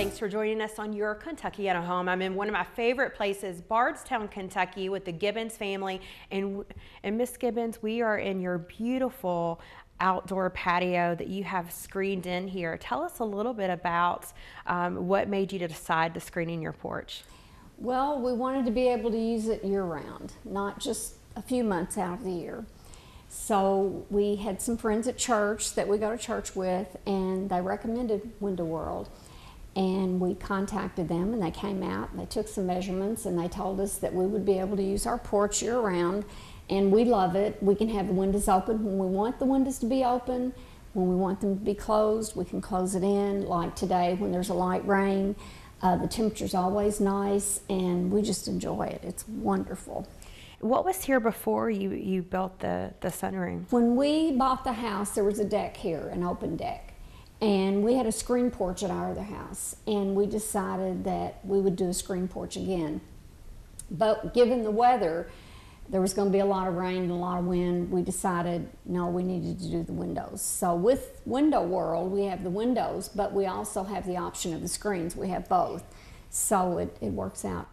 Thanks for joining us on Your Kentucky at Home. I'm in one of my favorite places, Bardstown, Kentucky, with the Gibbons family. And Miss Gibbons, we are in your beautiful outdoor patio that you have screened in here. Tell us a little bit about what made you to decide to screen in your porch. Well, we wanted to be able to use it year-round, not just a few months out of the year. So we had some friends at church that we go to church with, and they recommended Window World. And we contacted them, and they came out, and they took some measurements, and they told us that we would be able to use our porch year-round, and we love it. We can have the windows open when we want the windows to be open. When we want them to be closed, we can close it in, like today when there's a light rain. The temperature's always nice, and we just enjoy it. It's wonderful. What was here before you built the sunroom? When we bought the house, there was a deck here, an open deck. And we had a screen porch at our other house, and we decided that we would do a screen porch again. But given the weather, there was going to be a lot of rain and a lot of wind, we decided, no, we needed to do the windows. So with Window World, we have the windows, but we also have the option of the screens. We have both. So it works out.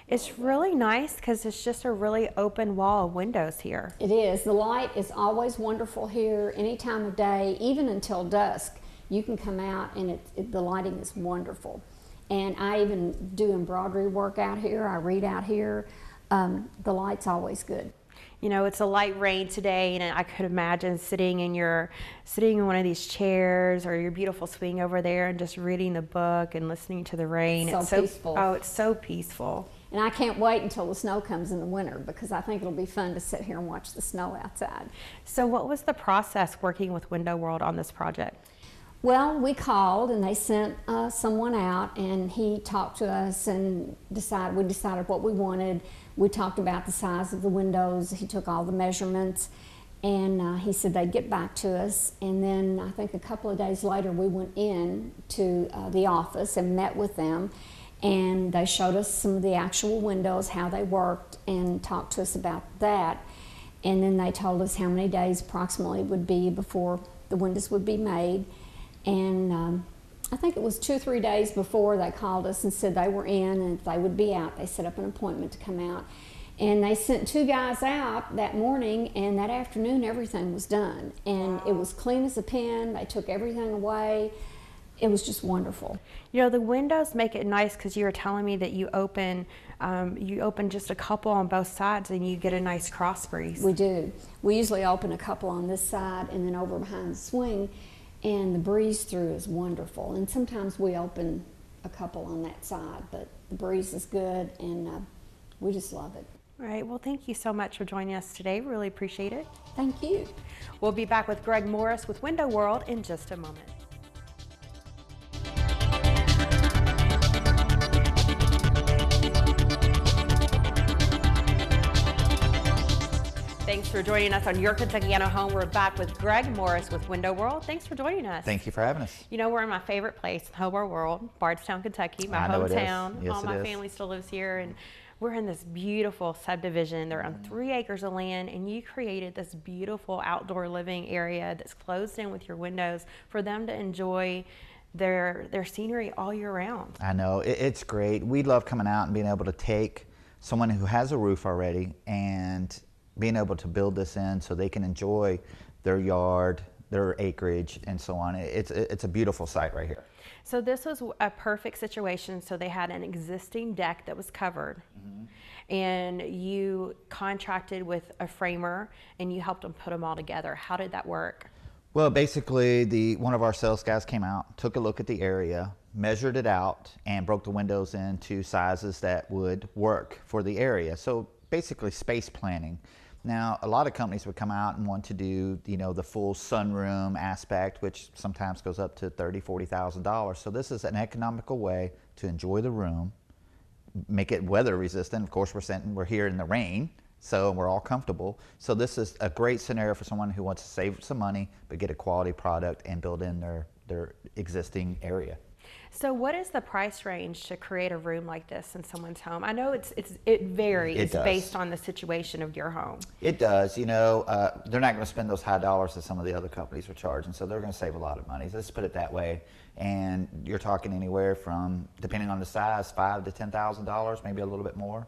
It's really nice because it's just a really open wall of windows here. It is. The light is always wonderful here, any time of day, even until dusk. You can come out and the lighting is wonderful. And I even do embroidery work out here. I read out here. The light's always good. You know, it's a light rain today, and I could imagine sitting in one of these chairs or your beautiful swing over there and just reading the book and listening to the rain. It's so peaceful. Oh, it's so peaceful. And I can't wait until the snow comes in the winter, because I think it'll be fun to sit here and watch the snow outside. So what was the process working with Window World on this project? Well, we called and they sent someone out, and he talked to us and we decided what we wanted. We talked about the size of the windows. He took all the measurements, and he said they'd get back to us. And then I think a couple of days later we went in to the office and met with them, and they showed us some of the actual windows, how they worked, and talked to us about that. And then they told us how many days approximately it would be before the windows would be made. And I think it was 2 or 3 days before they called us and said they were in and if they would be out. They set up an appointment to come out. And they sent 2 guys out that morning, and that afternoon everything was done. And it was clean as a pin. They took everything away. It was just wonderful. You know, the windows make it nice because you were telling me that you open just a couple on both sides and you get a nice cross breeze. We do. We usually open a couple on this side and then over behind the swing, and the breeze through is wonderful. And sometimes we open a couple on that side, but the breeze is good, and we just love it. All right, well, thank you so much for joining us today. Really appreciate it. Thank you. We'll be back with Greg Morris with Window World in just a moment. Thanks for joining us on Your Kentucky at Home. We're back with Greg Morris with Window World. Thanks for joining us. Thank you for having us. You know, we're in my favorite place, the whole world, Bardstown, Kentucky, my hometown. Yes, all my family still lives here, and we're in this beautiful subdivision. They're on 3 acres of land, and you created this beautiful outdoor living area that's closed in with your windows for them to enjoy their scenery all year round. I know, it's great. We love coming out and being able to take someone who has a roof already and being able to build this in so they can enjoy their yard, their acreage, and so on. It's a beautiful site right here. So this was a perfect situation. So they had an existing deck that was covered, and you contracted with a framer and you helped them put them all together. How did that work? Well, basically, one of our sales guys came out, took a look at the area, measured it out, and broke the windows into sizes that would work for the area. So basically space planning. Now, a lot of companies would come out and want to do, you know, the full sunroom aspect, which sometimes goes up to $30,000, $40,000. So this is an economical way to enjoy the room, make it weather resistant. Of course, we're here in the rain, so we're all comfortable. So this is a great scenario for someone who wants to save some money, but get a quality product and build in their existing area. So what is the price range to create a room like this in someone's home? I know it varies It does. based on the situation of your home. It does. You know, they're not going to spend those high dollars that some of the other companies are charging, so they're going to save a lot of money. Let's put it that way. And you're talking anywhere from, depending on the size, $5,000 to $10,000, maybe a little bit more.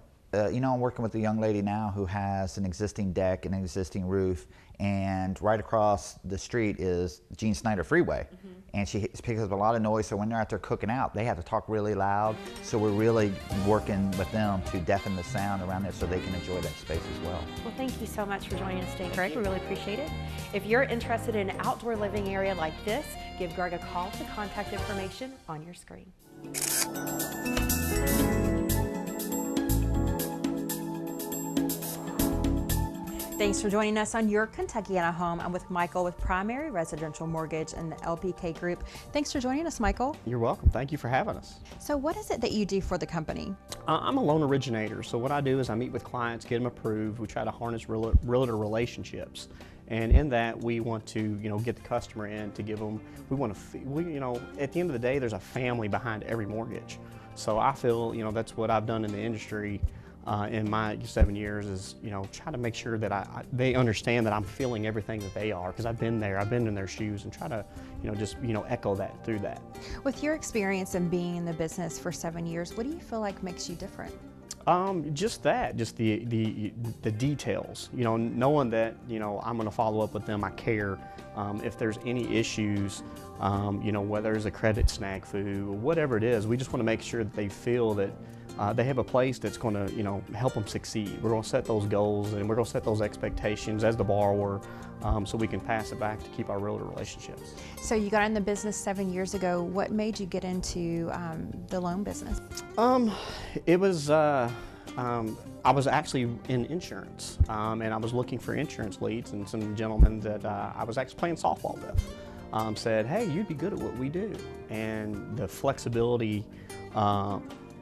You know, I'm working with a young lady now who has an existing deck and an existing roof, and right across the street is Gene Snyder Freeway. And she picks up a lot of noise, so when they're out there cooking out, they have to talk really loud. So we're really working with them to deafen the sound around there so they can enjoy that space as well. Well, thank you so much for joining us today, Greg. We really appreciate it. If you're interested in an outdoor living area like this, give Greg a call to contact information on your screen. Thanks for joining us on Your Kentuckiana Home. I'm with Michael with Primary Residential Mortgage and the LPK Group. Thanks for joining us, Michael. You're welcome. Thank you for having us. So what is it that you do for the company? I'm a loan originator. So what I do is I meet with clients, get them approved. We try to harness realtor relationships. And in that, we want to, get the customer in to give them, at the end of the day, there's a family behind every mortgage. So I feel, that's what I've done in the industry in my 7 years is, try to make sure that they understand that I'm feeling everything that they are, because I've been there, I've been in their shoes, and try to, echo that through that. With your experience in being in the business for 7 years, what do you feel like makes you different? Just the details, knowing that, I'm going to follow up with them, I care. If there's any issues, whether it's a credit snafu, whatever it is, we just want to make sure that they feel that they have a place that's going to, help them succeed. We're going to set those goals and we're going to set those expectations as the borrower, so we can pass it back to keep our realtor relationships. So you got in the business 7 years ago. What made you get into the loan business? It was, I was actually in insurance, and I was looking for insurance leads, and some gentlemen that I was actually playing softball with said, hey, you'd be good at what we do. And the flexibility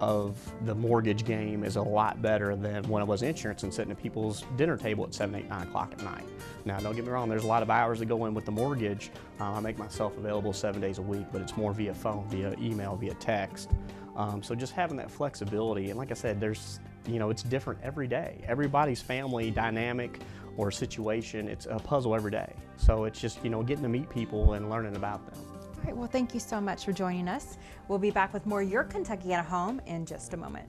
of the mortgage game is a lot better than when I was insurance and sitting at people's dinner table at 7, 8, 9 o'clock at night. Now, don't get me wrong, there's a lot of hours that go in with the mortgage. I make myself available 7 days a week, but it's more via phone, via email, via text. So just having that flexibility, and like I said, there's, it's different every day. Everybody's family dynamic or situation, it's a puzzle every day. So it's just, getting to meet people and learning about them. All right, well, thank you so much for joining us. We'll be back with more Your Kentuckiana Home in just a moment.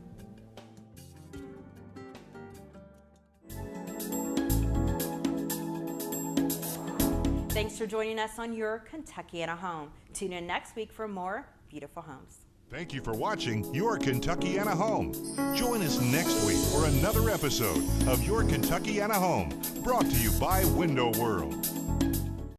Thanks for joining us on Your Kentuckiana Home. Tune in next week for more beautiful homes. Thank you for watching Your Kentuckiana Home. Join us next week for another episode of Your Kentuckiana Home, brought to you by Window World.